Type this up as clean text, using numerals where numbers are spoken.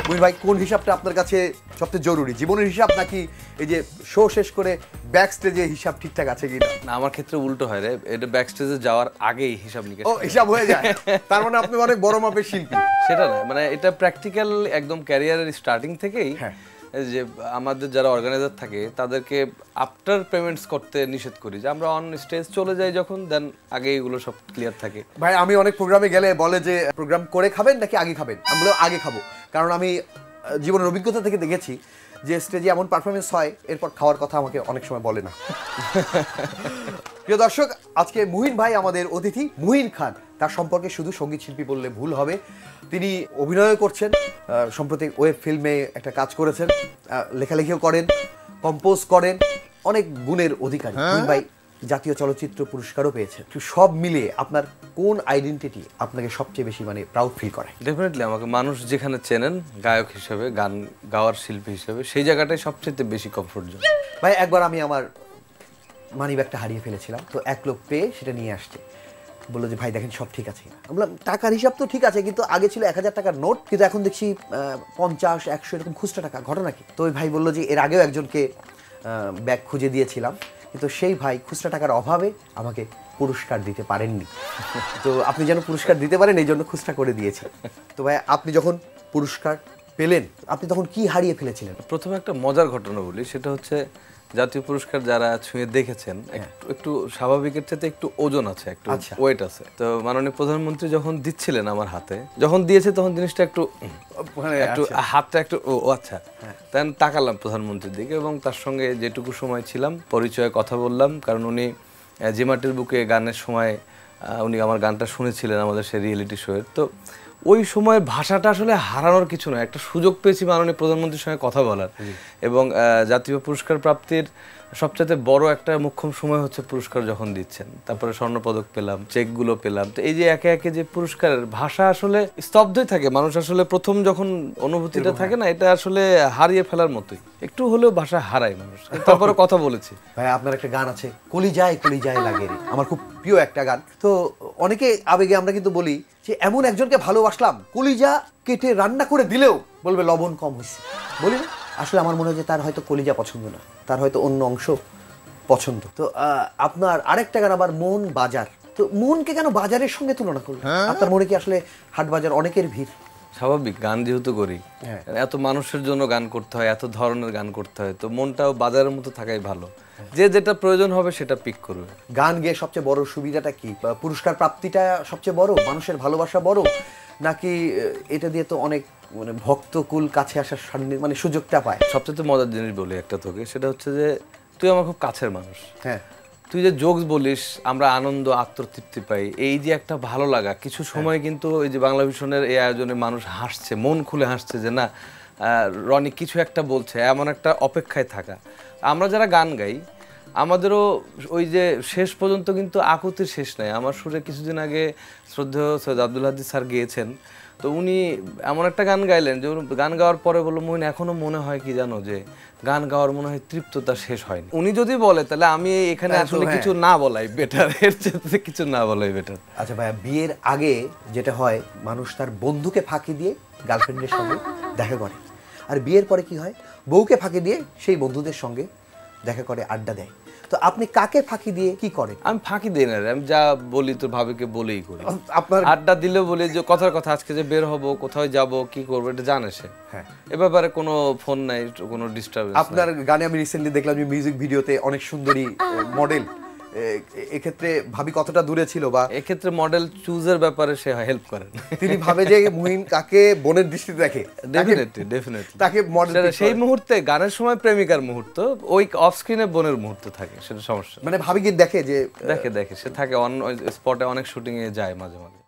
মুহিন ভাই, কোন হিসাবটা আপনার কাছে সবচেয়ে জরুরি, জীবনের হিসাব নাকি এই যে শো শেষ করে ব্যাক স্টেজে হিসাব ঠিকঠাক আছে কিনা? না, আমার ক্ষেত্রে উল্টো হয় রে, এটা ব্যাক স্টেজে যাওয়ার আগেই হিসাব নিকেশ। ও, হিসাব হয়ে যায়, তার মানে আপনি অনেক বড় মাপের শিল্পী। সেটা না, মানে এটা প্র্যাকটিক্যাল একদম ক্যারিয়ারের স্টার্টিং থেকেই। যে আমাদের যারা অর্গানাইজার থাকে তাদেরকে আফটার পেমেন্টস করতে নিষেধ করি, যে আমরা অন স্টেজ চলে যাই যখন, দেন আগে এগুলো সব ক্লিয়ার থাকে। ভাই, আমি অনেক প্রোগ্রামে গেলে বলে যে প্রোগ্রাম করে খাবেন নাকি আগে খাবেন, আমরা আগে খাবো, কারণ আমি জীবনের অভিজ্ঞতা থেকে দেখেছি যে স্টেজে এমন পারফরমেন্স হয় এরপর খাওয়ার কথা আমাকে অনেক সময় বলে না। প্রিয় দর্শক, আজকে মুহিন ভাই আমাদের অতিথি। মুহিন খান, তার সম্পর্কে শুধু সঙ্গীত শিল্পী বললে ভুল হবে, তিনি অভিনয় করছেন, সম্প্রতি ওয়েব ফিল্মে একটা কাজ করেছেন, লেখালেখিও করেন, কম্পোজ করেন, অনেক গুণের অধিকারী। মুহিন ভাই জাতীয় চলচ্চিত্র পুরস্কারও পেয়েছেন। সব মিলিয়ে আপনার কোন আইডেন্টিটি আপনাকে সবচেয়ে বেশি মানে প্রাউড ফিল করে? ডেফিনেটলি আমাকে মানুষ যেখানে চেনেন গায়ক হিসেবে, গান গাওয়ার শিল্পী হিসেবে, সেই জায়গাটাই সবচেয়ে বেশি কমফোর্ট জোন। ভাই, একবার আমি আমার মানি ব্যাগটা হারিয়ে ফেলেছিলাম, তো এক লোক পেয়ে সেটা নিয়ে আসছে, বললো যে ভাই দেখেন সব ঠিক আছে। বললাম টাকার হিসাব তো ঠিক আছে, কিন্তু আগে ছিল 1000 টাকার নোট, কিন্তু এখন দেখছি 50, 100 এরকম খুচরা টাকা, ঘটনা কি? তো ওই ভাই বললো যে এর আগেও একজনকে ব্যাগ খুঁজে দিয়েছিলাম, কিন্তু সেই ভাই খুচরা টাকার অভাবে আমাকে পুরস্কার দিতে পারেননি। তো আপনি যেন পুরস্কার দিতে পারেন এই জন্য খুচরা করে দিয়েছে। তো ভাই, আপনি যখন পুরস্কার পেলেন আপনি তখন কি হারিয়ে ফেলেছিলেন? প্রথমে একটা মজার ঘটনা বলি, সেটা হচ্ছে জাতীয় পুরস্কার যারা ছুঁয়ে দেখেছেন, একটু স্বাভাবিকের চাইতে একটু ওজন আছে, একটু ওয়েট আছে। তো মাননীয় প্রধানমন্ত্রী যখন দিচ্ছিলেন আমার হাতে, যখন দিয়েছে তখন জিনিসটা একটু হাতটা একটু ও আচ্ছা, তাই তাকালাম প্রধানমন্ত্রীর দিকে এবং তার সঙ্গে যেটুকু সময় ছিলাম পরিচয়ে কথা বললাম, কারণ উনি যে মাটির বুকে গানের সময় উনি আমার গানটা শুনেছিলেন আমাদের সেই রিয়েলিটি শোয়ের। তো ওই সময়ের ভাষাটা আসলে হারানোর কিছু নয়, একটা সুযোগ পেয়েছি মাননীয় প্রধানমন্ত্রীর সঙ্গে কথা বলার, এবং জাতীয় পুরস্কার প্রাপ্তির সবচেয়ে বড় একটা মুখ্যম সময় হচ্ছে পুরস্কার যখন দিচ্ছেন, তারপরে স্বর্ণপদক পেলাম, চেকগুলো পেলাম। তো এই যে একে একে যে পুরস্কারের ভাষা আসলে স্তব্ধই থাকে, মানুষ আসলে প্রথম যখন অনুভূতিটা থাকে না, এটা আসলে হারিয়ে ফেলার মতোই, একটু হলেও ভাষা হারায় মানুষ। তারপরে কথা বলেছি। ভাই, আপনার একটা গান আছে কলিজায় কলিজায় লাগে রে, আমার খুব প্রিয় একটা গান। তো অনেকে আবেগে আমরা কিন্তু বলি যে এমন একজনকে ভালোবাসলাম কলিজা কেটে রান্না করে দিলেও বলবে লবণ কম হয়েছে, বলি না? আসলে আমার মনে হয় যে তার হয়তো কলিজা পছন্দ না, তার হয়তো অন্য অংশ পছন্দ। তো আপনার আরেকটা গান আবার মন বাজার, তো মনকে কেন বাজারের সঙ্গে তুলনা করলেন? আপনার মনে কি আসলে হাট বাজার অনেকের ভিড়? স্বাভাবিক, গান যেহেতু করি, এত মানুষের জন্য গান করতে হয়, এত ধরনের গান করতে হয়, তো মনটাও বাজারের মতো থাকাই ভালো, যে যেটা প্রয়োজন হবে সেটা পিক করবে। গান গেয়ে সবচেয়ে বড় সুবিধাটা কি? পুরস্কার প্রাপ্তিটা সবচেয়ে বড়, মানুষের ভালোবাসা বড়, নাকি এটা দিয়ে তো অনেক মানে ভক্তকুল কাছে আসার মানে সুযোগটা পায়? সবচেয়ে মজার জিনিস বলি একটা তোকে, সেটা হচ্ছে যে তুই আমার খুব কাছের মানুষ। হ্যাঁ, তুই যে জোকস বলিস, আমরা আনন্দ আত্মতৃপ্তি পাই, এই যে একটা ভালো লাগা, কিছু সময় কিন্তু এই যে বাংলা ভিশনের এই আয়োজনে মানুষ হাসছে, মন খুলে হাসছে, যে না রনি কিছু একটা বলছে, এমন একটা অপেক্ষায় থাকা। আমরা যারা গান গাই আমাদেরও ওই যে শেষ পর্যন্ত কিন্তু আকুতির শেষ নাই। আমার সুরে কিছুদিন আগে শ্রদ্ধেয় সৈয়দ আব্দুল হাদী স্যার গিয়েছেন, তো উনি এমন একটা গান গাইলেন যে গান গাওয়ার পরে বললো, মুহিন এখনো মনে হয় কি জানো, যে গান গাওয়ার মনে হয় তৃপ্ততা শেষ হয়নি। উনি যদি বলে তাহলে আমি এখানে আসলে কিছু না বলাই বেটার, এর চেয়ে কিছু না বলাই বেটার। আচ্ছা ভাইয়া, বিয়ের আগে যেটা হয়, মানুষ তার বন্ধুকে ফাঁকি দিয়ে গার্লফ্রেন্ডের সঙ্গে দেখা করে, আর বিয়ের পরে কি হয়, বউকে ফাঁকি দিয়ে সেই বন্ধুদের সঙ্গে দেখা করে, আড্ডা দেয়। তো আপনি কাকে ফাঁকি দিয়ে কি করেন? আমি ফাঁকি দিই না, আমি যা বলি তোর ভাবিকে বলেই করি। আপনার আড্ডা দিলে বলি যে কথার কথা, আজকে যে বের হবো, কোথায় যাব, কি করবো, এটা জানে সে। হ্যাঁ, এ ব্যাপারে কোনো ফোন নাই, কোনো ডিস্টার্বেন্স। আপনার গানে আমি রিসেন্টলি দেখলাম যে মিউজিক ভিডিওতে অনেক সুন্দরী মডেল, এক্ষেত্রে ভাবি কতটা দূরে ছিল, বা এক্ষেত্রে মডেল চুজের ব্যাপারে সে হেল্প করেন। তিনি ভাবে যে মুহিন কাকে বোনের দৃষ্টিতে দেখে, ডেফিনেটলি তাকে মডেল সেই মুহূর্তে, গানের সময় প্রেমিকার মুহূর্ত, ওই অফ স্ক্রিনে বোনের মুহূর্ত থাকে, সেটা সমস্যা। মানে ভাবি কি দেখে যে দেখে সে থাকে অন স্পটে, অনেক শুটিং এ যায় মাঝে মাঝে।